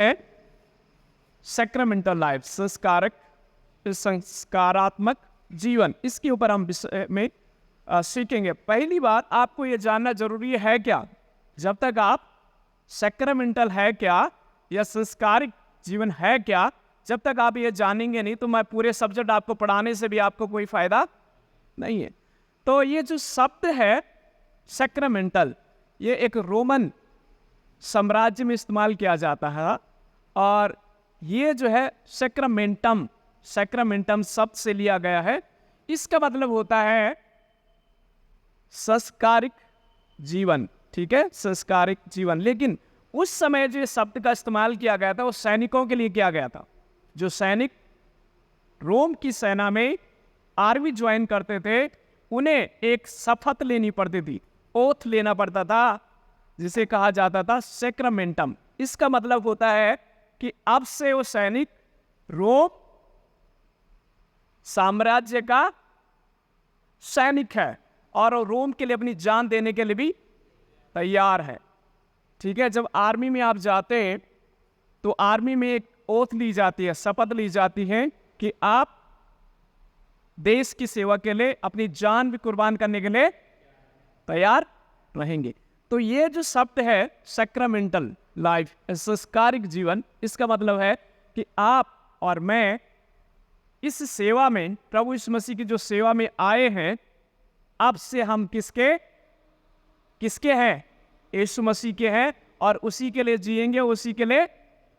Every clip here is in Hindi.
है सैक्रमेंटल लाइफ, संस्कारात्मक जीवन। इसके ऊपर हम विषय में सीखेंगे। पहली बात आपको यह जानना जरूरी है क्या, जब तक आप सैक्रमेंटल है क्या या संस्कारिक जीवन है क्या, जब तक आप ये जानेंगे नहीं तो मैं पूरे सब्जेक्ट आपको पढ़ाने से भी आपको कोई फायदा नहीं है। तो ये जो शब्द है सैक्रमेंटल, ये एक रोमन साम्राज्य में इस्तेमाल किया जाता है, और ये जो है सैक्रमेंटम शब्द से लिया गया है। इसका मतलब होता है संस्कारिक जीवन, ठीक है, संस्कारिक जीवन। लेकिन उस समय जो शब्द का इस्तेमाल किया गया था वो सैनिकों के लिए किया गया था। जो सैनिक रोम की सेना में आर्मी ज्वाइन करते थे, उन्हें एक शपथ लेनी पड़ती थी, ओथ लेना पड़ता था, जिसे कहा जाता था सैक्रमेंटम। इसका मतलब होता है कि अब से वो सैनिक रोम साम्राज्य का सैनिक है और वो रोम के लिए अपनी जान देने के लिए भी तैयार है, ठीक है। जब आर्मी में आप जाते हैं तो आर्मी में एक ओथ ली जाती है, शपथ ली जाती है कि आप देश की सेवा के लिए अपनी जान भी कुर्बान करने के लिए तैयार रहेंगे। तो ये जो शब्द है सैक्रमेंटल लाइफ, संस्कारिक जीवन, इसका मतलब है कि आप और मैं इस सेवा में, प्रभु यीशु मसीह की जो सेवा में आए हैं, अब से हम किसके हैं? यीशु मसीह के हैं, और उसी के लिए जिएंगे, उसी के लिए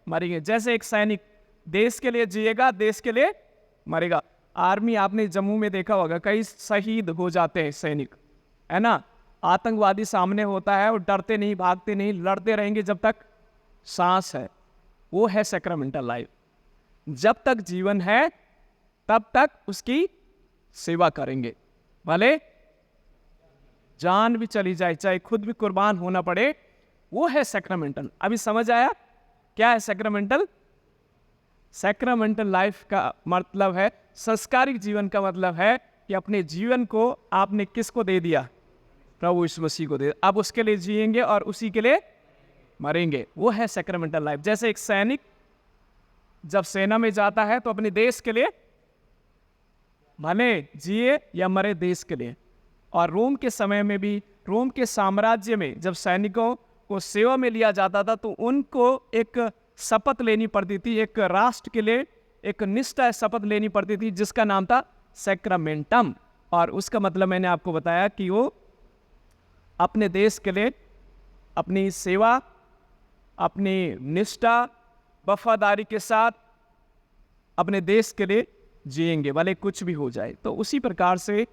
मरेंगे। जैसे एक सैनिक देश के लिए जिएगा, देश के लिए मरेगा। आर्मी आपने जम्मू में देखा होगा, कई शहीद हो जाते हैं सैनिक, है ना। आतंकवादी सामने होता है, वो डरते नहीं, भागते नहीं, लड़ते रहेंगे जब तक सांस है। वो है सैक्रमेंटल लाइफ। जब तक जीवन है तब तक उसकी सेवा करेंगे, भले जान भी चली जाए, चाहे खुद भी कुर्बान होना पड़े। वो है सैक्रमेंटल। अभी समझ आया क्या है सैक्रमेंटल? सैक्रमेंटल लाइफ का मतलब है, संस्कारिक जीवन का मतलब है कि अपने जीवन को आपने किसको दे दिया? प्रभु यीशु मसीह को दे। अब उसके लिए जिएंगे और उसी के लिए मरेंगे। वो है सैक्रमेंटल लाइफ। जैसे एक सैनिक जब सेना में जाता है तो अपने देश के लिए भले जिए या मरे, देश के लिए। और रोम के समय में भी, रोम के साम्राज्य में जब सैनिकों को सेवा में लिया जाता था तो उनको एक शपथ लेनी पड़ती थी, एक राष्ट्र के लिए एक निष्ठा शपथ लेनी पड़ती थी, जिसका नाम था सैक्रमेंटम। और उसका मतलब मैंने आपको बताया कि वो अपने देश के लिए अपनी सेवा, अपनी निष्ठा, वफादारी के साथ अपने देश के लिए जिएंगे, भले कुछ भी हो जाए। तो उसी प्रकार से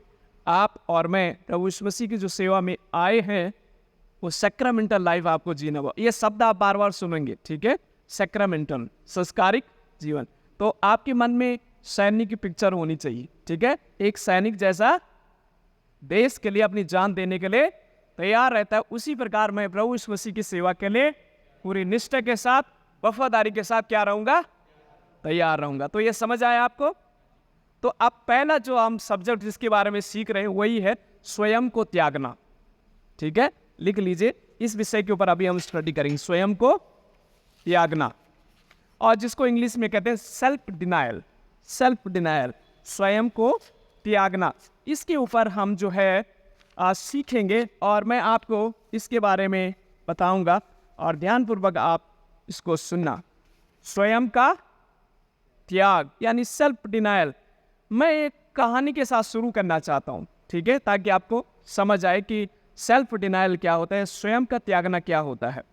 आप और मैं प्रभु यीशु मसीह की जो सेवा में आए हैं, वो सैक्रमेंटल लाइफ आपको जीना होगा। ये शब्द आप बार बार सुनेंगे, ठीक है। सैक्रमेंटल, संस्कारिक जीवन। तो आपके मन में सैनिक की पिक्चर होनी चाहिए, ठीक है। एक सैनिक जैसा देश के लिए अपनी जान देने के लिए तैयार रहता है, उसी प्रकार मैं प्रभु यीशु मसीह की सेवा के लिए पूरी निष्ठा के साथ, वफादारी के साथ क्या रहूंगा? तैयार रहूंगा। तो ये समझ आया आपको? तो अब पहला जो हम सब्जेक्ट जिसके बारे में सीख रहे हैं वही है स्वयं को त्यागना, ठीक है। लिख लीजिए, इस विषय के ऊपर अभी हम स्टडी करेंगे, स्वयं को त्यागना, और जिसको इंग्लिश में कहते हैं सेल्फ डिनायल। सेल्फ डिनायल, स्वयं को त्यागना, इसके ऊपर हम जो है आज सीखेंगे, और मैं आपको इसके बारे में बताऊंगा, और ध्यानपूर्वक आप इसको सुनना। स्वयं का त्याग यानी सेल्फ डिनायल। मैं एक कहानी के साथ शुरू करना चाहता हूं, ठीक है, ताकि आपको समझ आए कि सेल्फ डिनायल क्या होता है, स्वयं का त्यागना क्या होता है।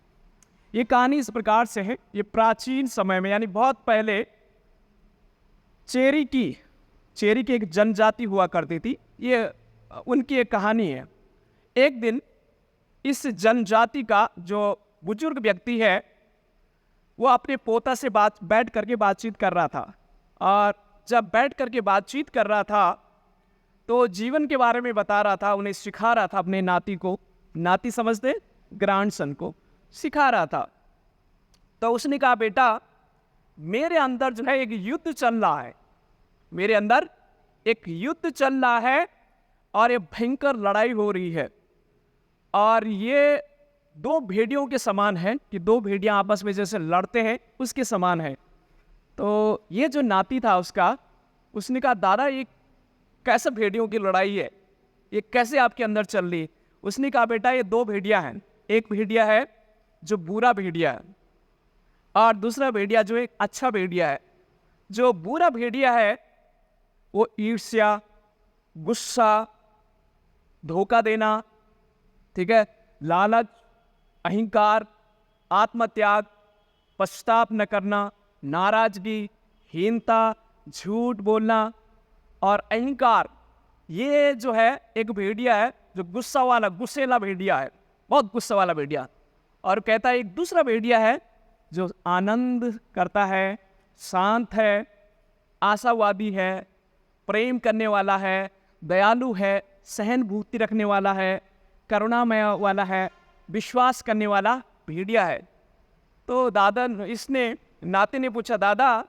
ये कहानी इस प्रकार से है, ये प्राचीन समय में यानी बहुत पहले चेरी की एक जनजाति हुआ करती थी। ये उनकी एक कहानी है। एक दिन इस जनजाति का जो बुजुर्ग व्यक्ति है वो अपने पोता से बैठ करके बातचीत कर रहा था, और जब बैठ करके बातचीत कर रहा था तो जीवन के बारे में बता रहा था, उन्हें सिखा रहा था, अपने नाती को, नाती समझते, ग्रैंडसन को सिखा रहा था। तो उसने कहा, बेटा मेरे अंदर जो है एक युद्ध चल रहा है, मेरे अंदर एक युद्ध चल रहा है, और ये भयंकर लड़ाई हो रही है, और ये दो भेड़ियों के समान है, कि दो भेड़ियां आपस में जैसे लड़ते हैं उसके समान है। तो ये जो नाती था उसका, उसने कहा दादा ये कैसे भेड़ियों की लड़ाई है, ये कैसे आपके अंदर चल रही है? उसने कहा बेटा ये दो भेड़िया हैं, एक भेड़िया है जो बुरा भेड़िया है और दूसरा भेड़िया जो एक अच्छा भेड़िया है। जो बुरा भेड़िया है वो ईर्ष्या, गुस्सा, धोखा देना, ठीक है, लालच, अहंकार, आत्मत्याग, पश्चाताप न करना, नाराजगी, हीनता, झूठ बोलना और अहंकार, ये जो है एक भेड़िया है जो गुस्सा वाला, गुस्सेला भेड़िया है, बहुत गुस्सा वाला भेड़िया। और कहता है एक दूसरा भेड़िया है जो आनंद करता है, शांत है, आशावादी है, प्रेम करने वाला है, दयालु है, सहानुभूति रखने वाला है, करुणामय वाला है, विश्वास करने वाला भेड़िया है। तो दादा इसने नाते ने पूछा दादा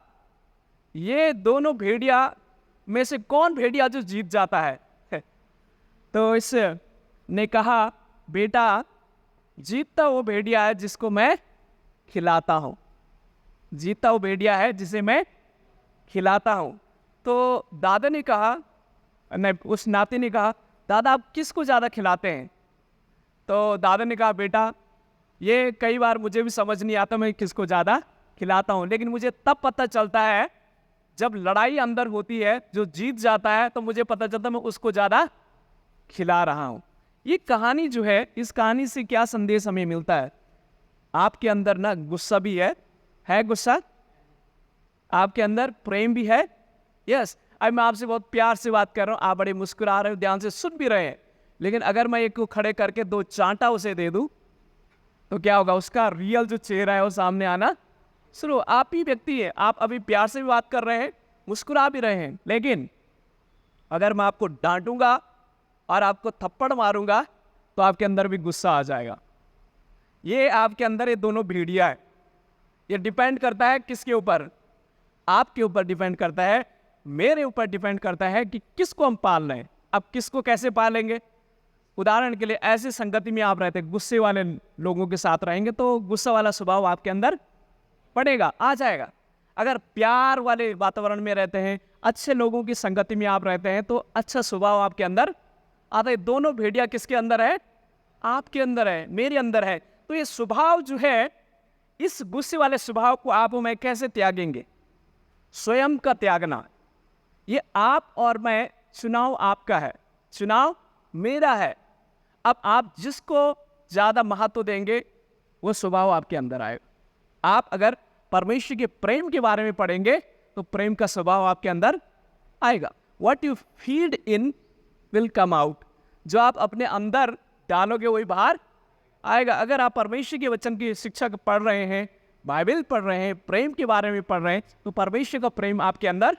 ये दोनों भेड़िया में से कौन भेड़िया जो जीत जाता है? तो इस ने कहा बेटा जीतता वो भेड़िया है जिसको मैं खिलाता हूं, जीतता वो भेड़िया है जिसे मैं खिलाता हूं। तो दादा ने कहा, नहीं उस नाते ने कहा दादा आप किसको ज़्यादा खिलाते हैं? तो दादा ने कहा बेटा ये कई बार मुझे भी समझ नहीं आता मैं किसको ज़्यादा खिलाता हूं, लेकिन मुझे तब पता चलता है जब लड़ाई अंदर होती है, जो जीत जाता है तो मुझे पता चलता है मैं उसको ज़्यादा खिला रहा हूं। ये कहानी जो है, इस कहानी से क्या संदेश हमें मिलता है? आपके अंदर ना गुस्सा भी है गुस्सा, आपके अंदर प्रेम भी है। यस, अब मैं आपसे बहुत प्यार से बात कर रहा हूं, आप बड़े मुस्कुरा रहे हो, ध्यान से सुन भी रहे हैं, लेकिन अगर मैं एक को खड़े करके दो चांटा उसे दे दूं तो क्या होगा? उसका रियल जो चेहरा है वो सामने आना शुरू। आप ही व्यक्ति है, आप अभी प्यार से भी बात कर रहे हैं, मुस्कुरा भी रहे हैं, लेकिन अगर मैं आपको डांटूंगा और आपको थप्पड़ मारूंगा तो आपके अंदर भी गुस्सा आ जाएगा। ये आपके अंदर ये दोनों भेड़िया है। ये डिपेंड करता है किसके ऊपर? आपके ऊपर डिपेंड करता है, मेरे ऊपर डिपेंड करता है कि किसको हम पाल रहे हैं। अब किसको कैसे पालेंगे? उदाहरण के लिए ऐसे संगति में आप रहते, गुस्से वाले लोगों के साथ रहेंगे तो गुस्सा वाला स्वभाव आपके अंदर पड़ेगा, आ जाएगा। अगर प्यार वाले वातावरण में रहते हैं, अच्छे लोगों की संगति में आप रहते हैं तो अच्छा स्वभाव आपके अंदर आता है। दोनों भेड़िया किसके अंदर है? आपके अंदर है, मेरे अंदर है। तो ये स्वभाव जो है, इस गुस्से वाले स्वभाव को आप और मैं कैसे त्यागेंगे? स्वयं का त्यागना। ये आप और मैं, चुनाव आपका है, चुनाव मेरा है। अब आप जिसको ज्यादा महत्व देंगे वो स्वभाव आपके अंदर आएगा। आप अगर परमेश्वर के प्रेम के बारे में पढ़ेंगे तो प्रेम का स्वभाव आपके अंदर आएगा। What you feed in will come out. जो आप अपने अंदर डालोगे वही बाहर आएगा। अगर आप परमेश्वर के वचन की शिक्षा पढ़ रहे हैं, बाइबल पढ़ रहे हैं, प्रेम के बारे में पढ़ रहे हैं, तो परमेश्वर का प्रेम आपके अंदर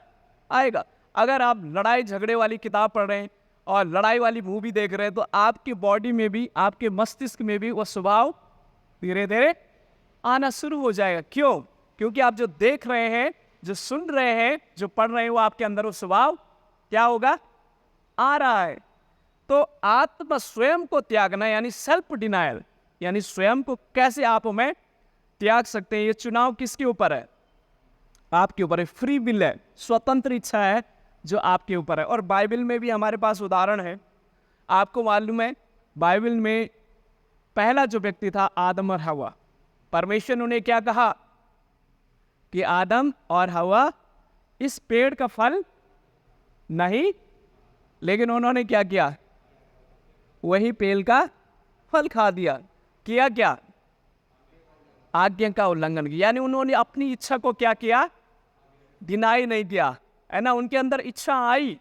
आएगा। अगर आप लड़ाई झगड़े वाली किताब पढ़ रहे हैं और लड़ाई वाली मूवी देख रहे हैं तो आपकी बॉडी में भी, आपके मस्तिष्क में भी वो स्वभाव धीरे धीरे आना शुरू हो जाएगा। क्यों? क्योंकि आप जो देख रहे हैं, जो सुन रहे हैं, जो पढ़ रहे हैं, वो आपके अंदर वो स्वभाव क्या होगा? आ रहा है। तो आत्म स्वयं को त्यागना यानी सेल्फ डिनायल, यानी स्वयं को कैसे आप में त्याग सकते हैं? ये चुनाव किसके ऊपर है? आपके ऊपर है। फ्री विल है, स्वतंत्र इच्छा है जो आपके ऊपर है। और बाइबल में भी हमारे पास उदाहरण है। आपको मालूम है बाइबल में पहला जो व्यक्ति था आदम और हवा। परमेश्वर ने उन्हें क्या कहा कि आदम और हवा इस पेड़ का फल नहीं, लेकिन उन्होंने क्या किया? वही पेड़ का फल खा दिया। किया क्या? आज्ञा का उल्लंघन किया। यानी उन्होंने अपनी इच्छा को क्या किया? डिनाई नहीं किया, है ना। उनके अंदर इच्छा आई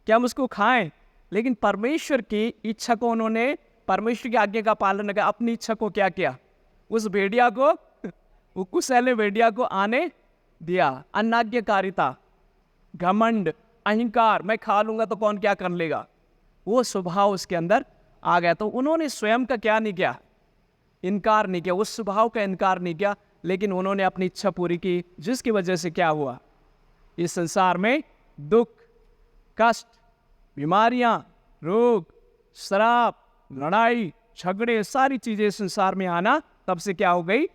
कि हम उसको खाएं, लेकिन परमेश्वर की इच्छा को उन्होंने, परमेश्वर की आज्ञा का पालन किया। अपनी इच्छा को क्या किया? उस भेड़िया को, वो कुशैले भेड़िया को आने दिया। अनाज्ञाकारिता, घमंड, अहंकार, मैं खा लूंगा तो कौन क्या कर लेगा, वो स्वभाव उसके अंदर आ गया। तो उन्होंने स्वयं का क्या नहीं किया? इनकार नहीं किया, उस स्वभाव का इनकार नहीं किया, लेकिन उन्होंने अपनी इच्छा पूरी की, जिसकी वजह से क्या हुआ? इस संसार में दुख, कष्ट, बीमारियां, रोग, शराब, लड़ाई, झगड़े, सारी चीजें संसार में आना तब से क्या हो गई,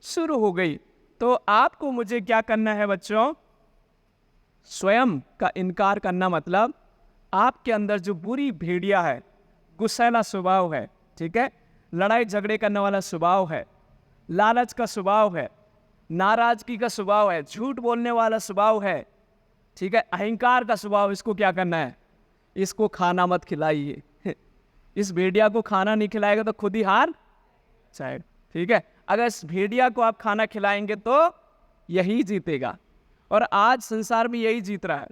शुरू हो गई। तो आपको मुझे क्या करना है बच्चों, स्वयं का इनकार करना, मतलब आपके अंदर जो बुरी भेड़िया है, गुस्सैला स्वभाव है, ठीक है, लड़ाई झगड़े करने वाला स्वभाव है, लालच का स्वभाव है, नाराजगी का स्वभाव है, झूठ बोलने वाला स्वभाव है, ठीक है, अहंकार का स्वभाव, इसको क्या करना है, इसको खाना मत खिलाइए। इस भेड़िया को खाना नहीं खिलाएगा तो खुद ही हार जाएगा, ठीक है। अगर इस भेड़िया को आप खाना खिलाएंगे तो यही जीतेगा, और आज संसार में यही जीत रहा है।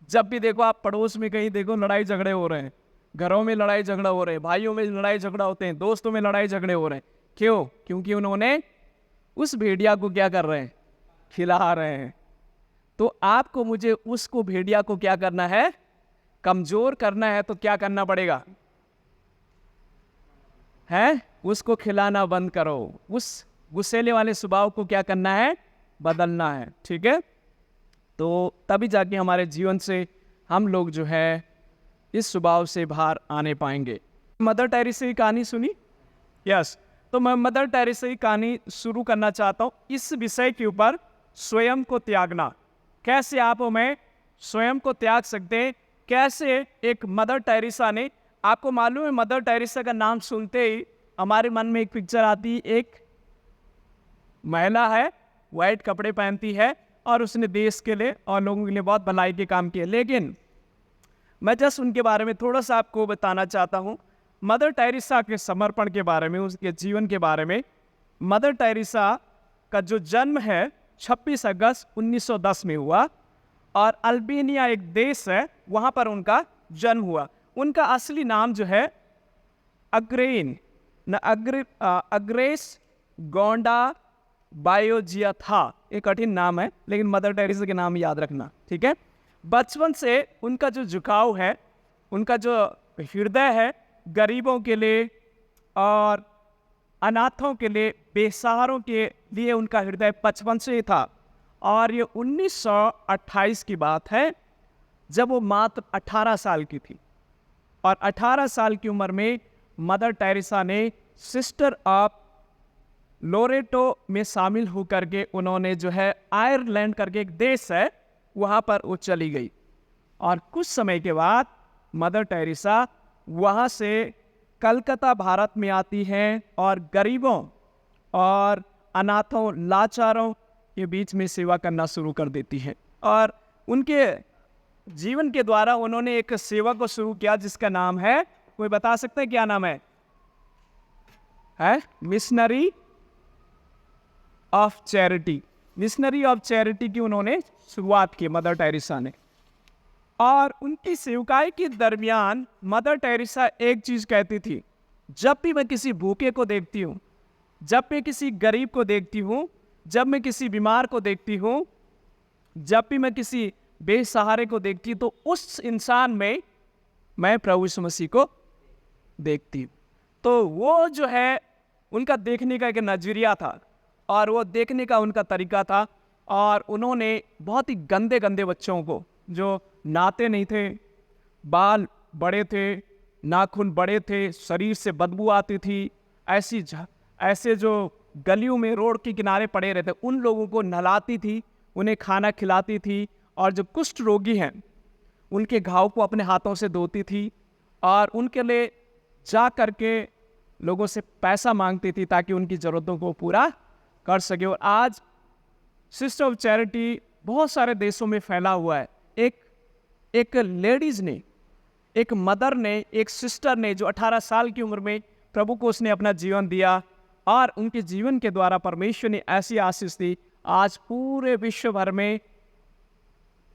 जब भी देखो आप पड़ोस में कहीं देखो लड़ाई झगड़े हो रहे हैं, घरों में लड़ाई झगड़ा हो रहे हैं, भाइयों में लड़ाई झगड़ा होते हैं, दोस्तों में लड़ाई झगड़े हो रहे हैं। क्यों? क्योंकि उन्होंने उस भेड़िया को क्या कर रहे हैं, खिला रहे हैं। तो आपको मुझे उसको, भेड़िया को क्या करना है, कमजोर करना है। तो क्या करना पड़ेगा है, उसको खिलाना बंद करो, उस गुस्सेले वाले स्वभाव को क्या करना है, बदलना है, ठीक है। तो तभी जाके हमारे जीवन से हम लोग जो है इस स्वभाव से बाहर आने पाएंगे। मदर टेरेसा की कहानी सुनी? यस। तो मैं मदर टेरेसा की कहानी शुरू करना चाहता हूँ इस विषय के ऊपर, स्वयं को त्यागना। कैसे आप और मैं स्वयं को त्याग सकते हैं, कैसे एक मदर टेरेसा ने, आपको मालूम है मदर टेरेसा का नाम सुनते ही हमारे मन में एक पिक्चर आती है, एक महिला है, वाइट कपड़े पहनती है और उसने देश के लिए और लोगों के लिए बहुत भलाई के काम किए। लेकिन मैं जस्ट उनके बारे में थोड़ा सा आपको बताना चाहता हूँ, मदर टेरेसा के समर्पण के बारे में, उसके जीवन के बारे में। मदर टेरेसा का जो जन्म है 26 अगस्त 1910 में हुआ, और अल्बानिया एक देश है, वहाँ पर उनका जन्म हुआ। उनका असली नाम जो है अग्रेस गोंडा बायोजिया था। एक कठिन नाम है, लेकिन मदर टेरेसा के नाम याद रखना, ठीक है। बचपन से उनका जो झुकाव है, उनका जो हृदय है, गरीबों के लिए और अनाथों के लिए, बेसहारों के लिए उनका हृदय बचपन से ही था। और ये 1928 की बात है, जब वो मात्र 18 साल की थी। और 18 साल की उम्र में मदर टेरेसा ने सिस्टर ऑफ लोरेटो में शामिल होकर के उन्होंने जो है आयरलैंड करके एक देश है, वहाँ पर वो चली गई। और कुछ समय के बाद मदर टेरेसा वहाँ से कलकत्ता भारत में आती हैं और गरीबों और अनाथों, लाचारों के बीच में सेवा करना शुरू कर देती हैं। और उनके जीवन के द्वारा उन्होंने एक सेवा को शुरू किया जिसका नाम है, कोई बता सकते हैं क्या नाम है? Missionary of charity. Missionary of charity की उन्होंने शुरुआत की मदर टेरेसा ने। और उनकी सेवकाई के दरमियान मदर टेरेसा एक चीज कहती थी, जब भी मैं किसी भूखे को देखती हूँ, जब मैं किसी गरीब को देखती हूँ, जब मैं किसी बीमार को देखती हूँ, जब भी मैं किसी बेसहारे को देखती हूँ, तो उस इंसान में मैं प्रभु यीशु मसीह को देखती हूँ। तो वो जो है उनका देखने का एक नजरिया था, और वो देखने का उनका तरीका था। और उन्होंने बहुत ही गंदे गंदे बच्चों को, जो नाते नहीं थे, बाल बड़े थे, नाखून बड़े थे, शरीर से बदबू आती थी, ऐसे जो गलियों में रोड के किनारे पड़े रहते, उन लोगों को नहलाती थी, उन्हें खाना खिलाती थी। और जो कुष्ठ रोगी हैं उनके घाव को अपने हाथों से धोती थी, और उनके लिए जा करके लोगों से पैसा मांगती थी ताकि उनकी ज़रूरतों को पूरा कर सके। और आज सिस्टर ऑफ चैरिटी बहुत सारे देशों में फैला हुआ है। एक लेडीज़ ने, एक मदर ने, एक सिस्टर ने, जो 18 साल की उम्र में प्रभु को उसने अपना जीवन दिया, और उनके जीवन के द्वारा परमेश्वर ने ऐसी आशीष दी, आज पूरे विश्व भर में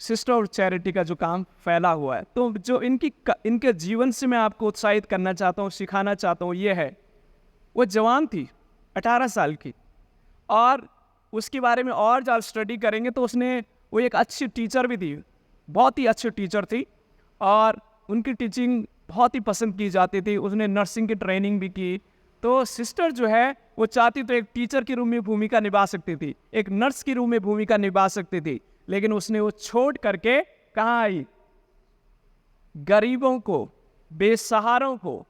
सिस्टर ऑफ चैरिटी का जो काम फैला हुआ है। तो जो इनके जीवन से मैं आपको उत्साहित करना चाहता हूँ, सिखाना चाहता हूँ, ये है, वो जवान थी 18 साल की, और उसके बारे में और जब स्टडी करेंगे तो वो एक अच्छी टीचर भी थी, बहुत ही अच्छी टीचर थी, और उनकी टीचिंग बहुत ही पसंद की जाती थी। उसने नर्सिंग की ट्रेनिंग भी की। तो सिस्टर जो है वो चाहती तो एक टीचर के रूप में भूमिका निभा सकती थी, एक नर्स के रूप में भूमिका निभा सकती थी, लेकिन उसने वो छोड़ करके कहाँ आई? गरीबों को, बेसहारों को,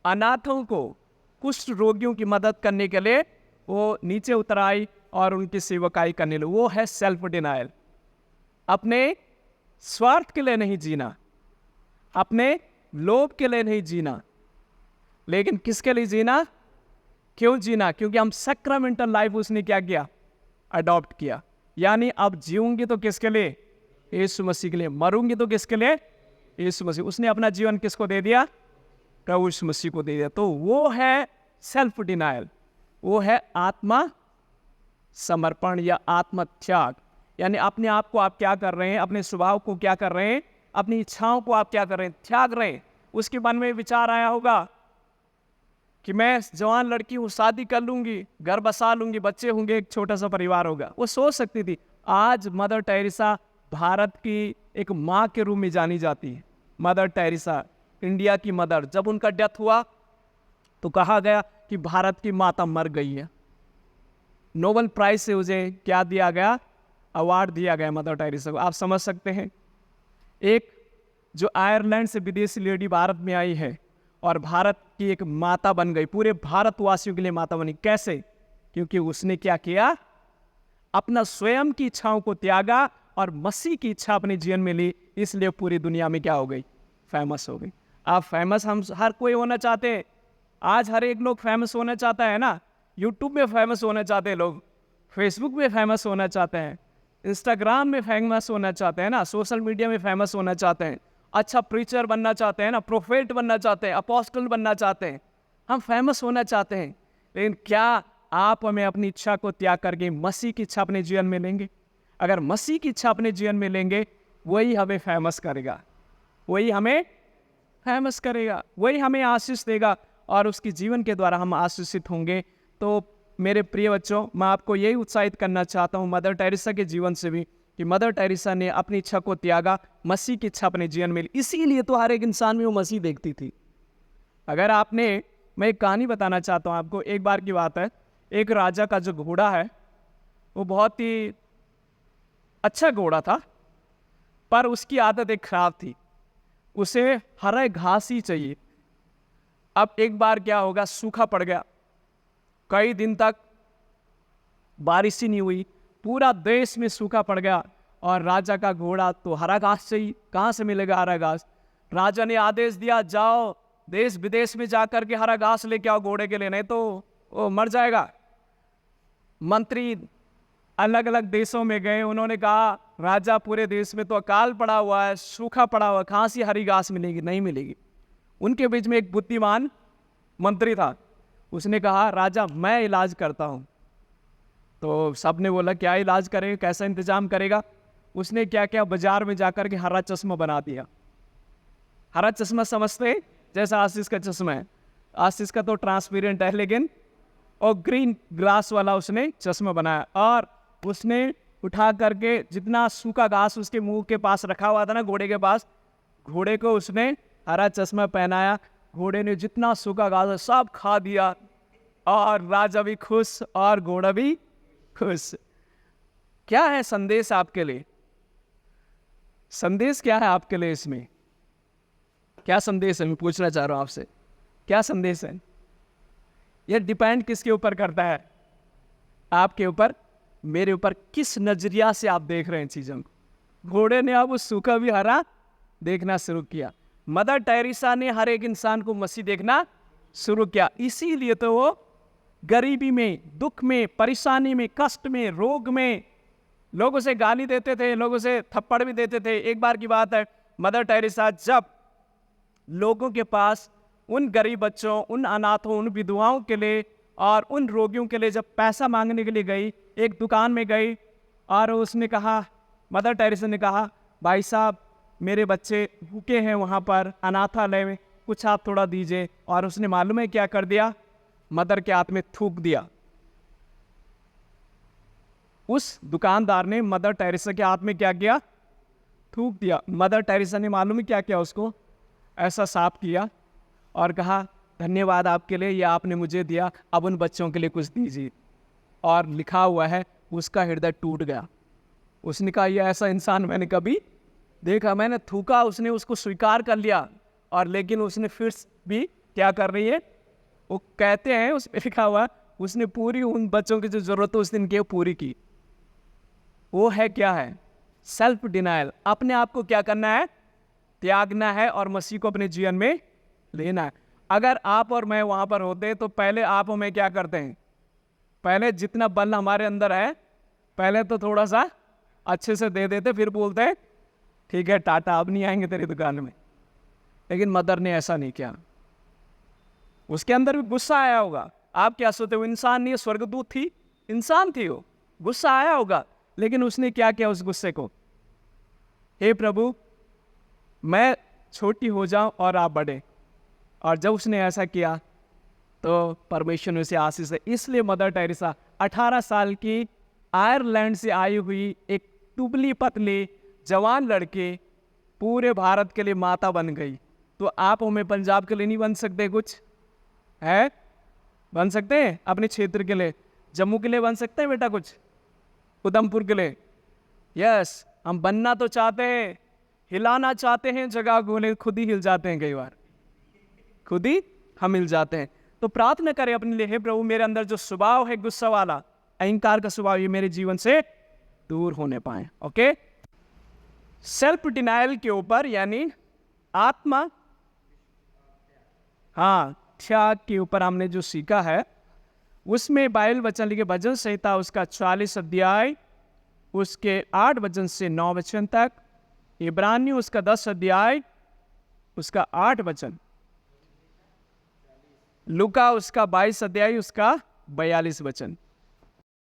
अनाथों को, कुष्ठ रोगियों की मदद करने के लिए वो नीचे उतर आई और उनकी सेवकाई करने लगी। वो है सेल्फ डिनायल। अपने स्वार्थ के लिए नहीं जीना, अपने लोभ के लिए नहीं जीना, लेकिन किसके लिए जीना? क्यों जीना? क्योंकि हम सैक्रामेंटल लाइफ उसने क्या किया? अडॉप्ट किया। यानी अब जीऊंगी तो किसके लिए? यीशु मसीह के लिए। मरूंगी तो किसके लिए? यीशु मसीह। उसने अपना जीवन किसको दे दिया? प्रभु यीशु मसीह को दे दिया। तो वो है सेल्फ डिनायल, वो है आत्मा समर्पण या आत्म त्याग। यानी अपने आप को आप क्या कर रहे हैं? अपने स्वभाव को क्या कर रहे हैं? अपनी इच्छाओं को आप क्या कर रहे हैं? त्याग रहे हैं। उसके मन में विचार आया होगा कि मैं जवान लड़की हूँ, शादी कर लूंगी, घर बसा लूंगी, बच्चे होंगे, एक छोटा सा परिवार होगा। वो सोच सकती थी। आज मदर टेरेसा भारत की एक माँ के रूप में जानी जाती है। मदर टेरेसा, इंडिया की मदर। जब उनका डेथ हुआ तो कहा गया कि भारत की माता मर गई है। नोबेल प्राइज से उसे क्या दिया गया? अवार्ड दिया गया मदर टेरेसा को। आप समझ सकते हैं, एक जो आयरलैंड से विदेशी लेडी भारत में आई है और भारत की एक माता बन गई, पूरे भारतवासियों के लिए माता बनी। कैसे? क्योंकि उसने क्या किया? अपना स्वयं की इच्छाओं को त्यागा और मसीह की इच्छा अपने जीवन में ली, इसलिए पूरी दुनिया में क्या हो गई? फेमस हो गई। आप फेमस हम हर कोई होना चाहते हैं। आज हर एक लोग फेमस होना चाहता है ना। यूट्यूब में फेमस होना चाहते हैं लोग, फेसबुक में फेमस होना चाहते हैं, इंस्टाग्राम में फेमस होना चाहते हैं ना, सोशल मीडिया में फेमस होना चाहते हैं, अच्छा प्रीचर बनना चाहते हैं ना, प्रोफेट बनना चाहते हैं, अपोस्टल बनना चाहते हैं। हम फेमस होना चाहते हैं, लेकिन क्या आप हमें अपनी इच्छा को त्याग करके मसीह की इच्छा अपने जीवन में लेंगे? अगर मसीह की इच्छा अपने जीवन में लेंगे, वही हमें फेमस करेगा, वही हमें फेमस करेगा, वही हमें आशीष देगा और उसके जीवन के द्वारा हम आशीषित होंगे। तो मेरे प्रिय बच्चों, मैं आपको यही उत्साहित करना चाहता हूँ मदर टेरेसा के जीवन से भी, कि मदर टेरेसा ने अपनी इच्छा को त्यागा, मसीह की इच्छा अपने जीवन में ली। इसीलिए तो हर एक इंसान में वो मसीह देखती थी। अगर आपने, मैं एक कहानी बताना चाहता हूँ आपको। एक बार की बात है, एक राजा का जो घोड़ा है वो बहुत ही अच्छा घोड़ा था, पर उसकी आदत एक खराब थी, उसे हरा घास ही चाहिए। अब एक बार क्या होगा, सूखा पड़ गया, कई दिन तक बारिश ही नहीं हुई, पूरा देश में सूखा पड़ गया और राजा का घोड़ा तो हरा घास चाहिए। कहाँ से मिलेगा हरा घास? राजा ने आदेश दिया, जाओ देश विदेश में जाकर के हरा घास लेके आओ घोड़े के लिए, नहीं तो वो मर जाएगा। मंत्री अलग अलग देशों में गए, उन्होंने कहा राजा पूरे देश में तो अकाल पड़ा हुआ है, सूखा पड़ा हुआ है, कहाँ से हरी घास मिलेगी? नहीं मिलेगी। उनके बीच में एक बुद्धिमान मंत्री था, उसने कहा राजा मैं इलाज करता हूँ। तो सब ने बोला क्या इलाज करेगा, कैसा इंतजाम करेगा? उसने क्या किया, बाजार में जाकर के हरा चश्मा बना दिया। हरा चश्मा समझते हैं? जैसा आशीष का चश्मा है, आशीष का तो ट्रांसपेरेंट है, लेकिन और ग्रीन ग्लास वाला उसने चश्मा बनाया और उसने उठा करके जितना सूखा घास उसके मुंह के पास रखा हुआ था ना, घोड़े के पास, घोड़े को उसने हरा चश्मा पहनाया। घोड़े ने जितना सूखा घास सब खा दिया और राजा भी खुश और घोड़ा भी खुश। क्या है संदेश आपके लिए? संदेश क्या है आपके लिए? इसमें क्या संदेश है? मैं पूछना चाह रहा हूं आपसे, क्या संदेश है? यह डिपेंड किसके ऊपर करता है? आपके ऊपर, मेरे ऊपर। किस नजरिया से आप देख रहे हैं चीजों को? घोड़े ने अब उस सूखा भी हरा देखना शुरू किया। मदर टेरेसा ने हर एक इंसान को मसीह देखना शुरू किया। इसीलिए तो वो गरीबी में, दुख में, परेशानी में, कष्ट में, रोग में लोगों से गाली देते थे, लोगों से थप्पड़ भी देते थे। एक बार की बात है, मदर टेरेसा जब लोगों के पास, उन गरीब बच्चों, उन अनाथों, उन विधवाओं के लिए और उन रोगियों के लिए जब पैसा मांगने के लिए गई, एक दुकान में गई और उसने कहा, मदर टेरेसा ने कहा भाई साहब मेरे बच्चे भूखे हैं वहाँ पर अनाथालय में, कुछ आप थोड़ा दीजिए। और उसने मालूम है क्या कर दिया? मदर के हाथ में थूक दिया। उस दुकानदार ने मदर टेरेसा के हाथ में क्या किया? थूक दिया। मदर टेरेसा ने मालूम है क्या किया? उसको ऐसा साफ किया और कहा धन्यवाद आपके लिए, ये आपने मुझे दिया, अब उन बच्चों के लिए कुछ दीजिए। और लिखा हुआ है उसका हृदय टूट गया। उसने कहा यह ऐसा इंसान मैंने कभी देखा। मैंने थूका, उसने उसको स्वीकार कर लिया और लेकिन उसने फिर भी क्या कर रही है? वो कहते हैं, उसमें लिखा हुआ, उसने पूरी उन बच्चों की जो जरूरत है उस दिन की पूरी की। वो है क्या है? Self denial. अपने आप को क्या करना है? त्यागना है और मसीह को अपने जीवन में लेना है। अगर आप और मैं वहां पर होते तो पहले आप और मैं क्या करते हैं? पहले जितना बल हमारे अंदर है पहले तो थोड़ा सा अच्छे से दे देते, फिर बोलते हैं ठीक है टाटा, अब नहीं आएंगे तेरी दुकान में। लेकिन मदर ने ऐसा नहीं किया। उसके अंदर भी गुस्सा आया होगा। आप क्या सोचते हो? इंसान नहीं, स्वर्गदूत थी, इंसान थी, वो गुस्सा आया होगा। लेकिन उसने क्या किया उस गुस्से को? हे प्रभु, मैं छोटी हो जाऊं और आप बड़े। और जब उसने ऐसा किया तो परमेश्वर ने उसे आशीष है। इसलिए मदर टेरेसा 18 साल की आयरलैंड से आई हुई एक दुबली पतली जवान लड़के पूरे भारत के लिए माता बन गई। तो आप हमें पंजाब के लिए नहीं बन सकते? कुछ है बन सकते हैं अपने क्षेत्र के लिए, जम्मू के लिए बन सकते हैं बेटा, कुछ उधमपुर के लिए। यस, हम बनना तो चाहते हैं, हिलाना चाहते हैं जगह को, लेकिन खुद ही हिल जाते हैं, कई बार खुद ही हम हिल जाते हैं। तो प्रार्थना करें अपने लिए, हे प्रभु मेरे अंदर जो स्वभाव है गुस्सा वाला, अहंकार का स्वभाव, ये मेरे जीवन से दूर होने पाए। ओके, सेल्फ डिनायल के ऊपर यानी आत्मा त्याग के ऊपर हमने जो सीखा है, उसमें बाइबल वचन लिखे भजन संहिता उसका 40 अध्याय उसके 8 वचन से 9 वचन तक, इब्रानियों उसका 10 अध्याय उसका 8 वचन, लूका उसका 22 अध्याय उसका 42 वचन।